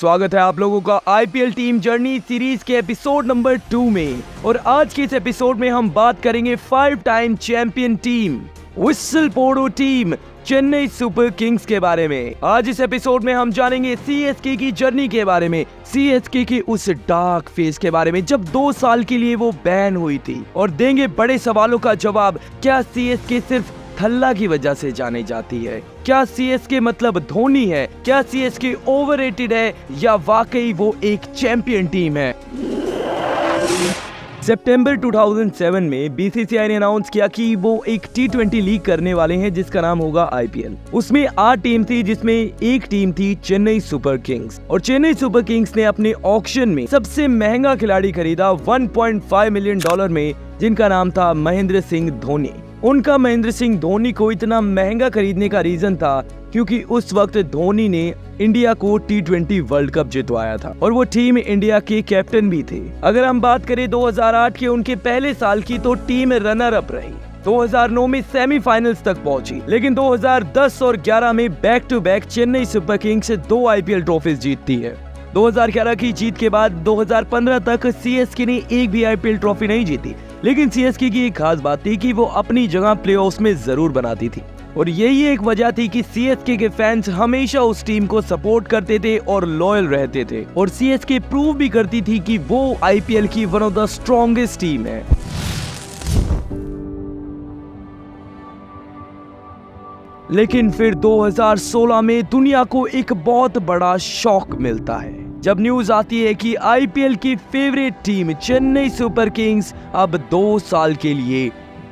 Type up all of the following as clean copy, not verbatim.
स्वागत है आप लोगों का आईपीएल टीम जर्नी सीरीज के एपिसोड नंबर 2 में। और आज के इस एपिसोड में हम बात करेंगे 5 time champion team whistle polo team Chennai Super Kings के बारे में। आज इस एपिसोड में हम जानेंगे सीएसके की जर्नी के बारे में, सीएसके की उस डार्क फेज के बारे में जब 2 साल के लिए वो बैन हुई थी, और देंगे बड़े सवालों का जवाब। क्या सीएसके सिर्फ थल्ला की वजह से जानी जाती है? क्या सीएसके मतलब धोनी है? क्या सीएसके ओवररेटेड है या वाकई वो एक चैंपियन टीम है? सितंबर 2007 में बीसीसीआई ने अनाउंस किया कि वो एक T20 लीग करने वाले हैं जिसका नाम होगा आईपीएल। उसमें 8 टीम थी जिसमें एक टीम थी चेन्नई सुपर किंग्स, और चेन्नई सुपर किंग्स ने अपने ऑक्शन में सबसे महंगा खिलाड़ी खरीदा $1.5 मिलियन में, जिनका नाम था महेंद्र सिंह धोनी। उनका महेंद्र सिंह धोनी को इतना महंगा खरीदने का रीजन था क्योंकि उस वक्त धोनी ने इंडिया को T20 वर्ल्ड कप जितवाया था और वो टीम इंडिया के कैप्टन भी थे। अगर हम बात करें 2008 के उनके पहले साल की, तो टीम रनर अप रही। 2009 में सेमीफाइनल्स तक पहुंची, लेकिन 2010 और 11 में back to back Chennai Super Kings 2 IPL trophies जीतती है। 2011 की जीत के बाद 2015 तक सीएसके ने एक भी आईपीएल ट्रॉफी नहीं जीती, लेकिन सीएसके की एक खास बात थी कि वो अपनी जगह प्लेऑफ्स में जरूर बनाती थी, और यही एक वजह थी कि सीएसके के फैंस हमेशा उस टीम को सपोर्ट करते थे और लॉयल रहते थे, और सीएसके प्रूव भी करती थी कि वो आईपीएल की one of the strongest team है। लेकिन फिर 2016 में दुनिया को एक बहुत बड़ा शॉक मिलता है जब न्यूज आती है कि आईपीएल की favourite team Chennai Super Kings अब 2 साल के लिए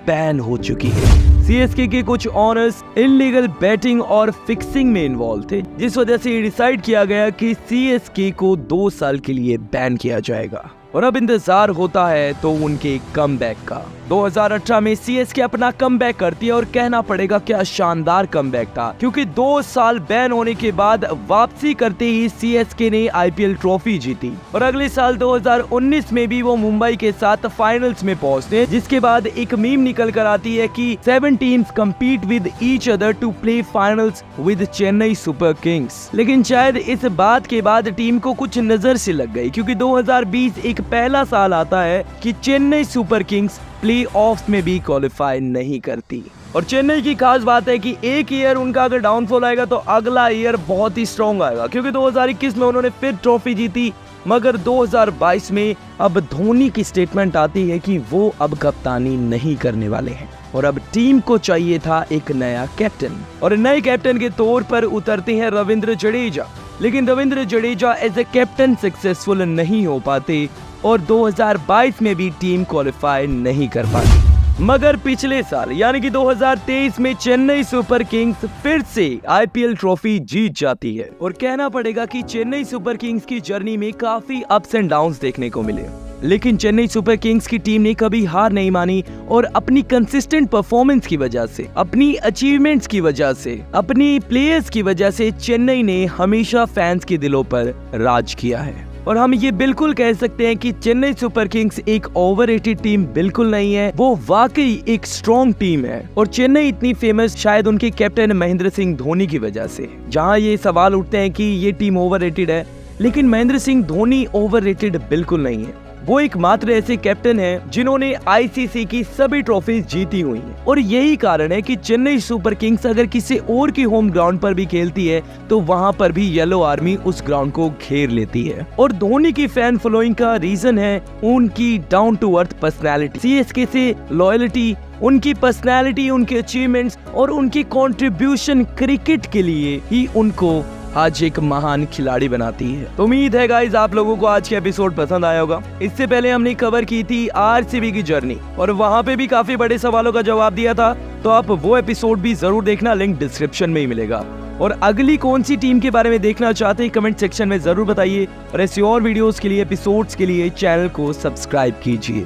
बैन हो चुकी है। सीएसके के कुछ ऑनर्स इलीगल बैटिंग और फिक्सिंग में इन्वॉल्व थे, जिस वजह से ये डिसाइड किया गया कि सीएसके को 2 साल के लिए बैन किया जाएगा, और अब इंतजार होता है तो उनके कमबैक का। 2018 में सीएसके अपना कमबैक करती है, और कहना पड़ेगा क्या शानदार कमबैक था, क्योंकि 2 साल बैन होने के बाद वापसी करते ही सीएसके ने आईपीएल ट्रॉफी जीती, और अगले साल 2019 में भी वो मुंबई के साथ फाइनल्स में पहुंचते, जिसके बाद एक मीम निकल कर आती है कि 7 teams compete with each other to play finals with Chennai Super Kings. लेकिन शायद इस बात के बाद टीम को कुछ नजर से लग गई, क्योंकि 2020 एक पहला साल आता है कि Chennai Super Kings play of में भी क्वालिफाई नहीं करती। और चेन्नई की खास बात है कि एक ईयर उनका अगर डाउनफॉल आएगा तो अगला ईयर बहुत ही स्ट्रॉन्ग आएगा, क्योंकि 2021 में उन्होंने फिर ट्रॉफी जीती, मगर 2022 में अब धोनी की स्टेटमेंट आती है कि वो अब कप्तानी नहीं करने वाले हैं, और अब टीम को चाहिए था एक नया कैप्टन, और नए कैप्टन के तौर पर उतरते हैं रविंद्र जडेजा। लेकिन Ravindra Jadeja as a captain successful नहीं हो पाते, और 2022 में भी टीम क्वालिफाई नहीं कर पाती। मगर पिछले साल यानी कि 2023 में चेन्नई सुपर किंग्स फिर से आईपीएल ट्रॉफी जीत जाती है, और कहना पड़ेगा कि चेन्नई सुपर किंग्स की जर्नी में काफी अप्स एंड डाउन्स देखने को मिले, लेकिन चेन्नई सुपर किंग्स की टीम ने कभी हार नहीं मानी, और अपनी कंसिस्टेंट परफॉर्मेंस की वजह से, अपनी अचीवमेंट्स की वजह से, अपनी प्लेयर्स की वजह से चेन्नई ने हमेशा फैंस के दिलों पर राज किया है। और हम ये बिल्कुल कह सकते हैं कि चेन्नई सुपर किंग्स एक ओवररेटेड टीम बिल्कुल नहीं है, वो वाकई एक स्ट्रॉन्ग टीम है। और चेन्नई इतनी फेमस शायद उनके कैप्टन महेंद्र सिंह धोनी की वजह से। जहां ये सवाल उठते हैं कि ये टीम ओवररेटेड है, लेकिन महेंद्र सिंह धोनी ओवररेटेड बिल्कुल नहीं है। वो एकमात्र ऐसे कैप्टन हैं जिन्होंने आईसीसी की सभी ट्रॉफीज जीती हुई हैं, और यही कारण है कि चेन्नई सुपर किंग्स अगर किसी और की होम ग्राउंड पर भी खेलती है तो वहां पर भी येलो आर्मी उस ग्राउंड को घेर लेती है। और धोनी की फैन फॉलोइंग का रीजन है उनकी down to earth personality, CSK से लॉयल्टी, उनकी पर्सनैलिटी, उनके अचीवमेंट्स और उनकी कंट्रीब्यूशन क्रिकेट के लिए ही उनको आज एक महान खिलाड़ी बनाती है। तो उम्मीद है गाइज आप लोगों को आज के एपिसोड पसंद आया होगा। इससे पहले हमने कवर की थी आरसीबी की जर्नी, और वहां पे भी काफी बड़े सवालों का जवाब दिया था, तो आप वो एपिसोड भी जरूर देखना, लिंक डिस्क्रिप्शन में ही मिलेगा। और अगली कौन सी टीम के बारे में देखना चाहते हैं कमेंट सेक्शन में जरूर बताइए, और ऐसी और वीडियोस के लिए, एपिसोड्स के लिए चैनल को सब्सक्राइब कीजिए।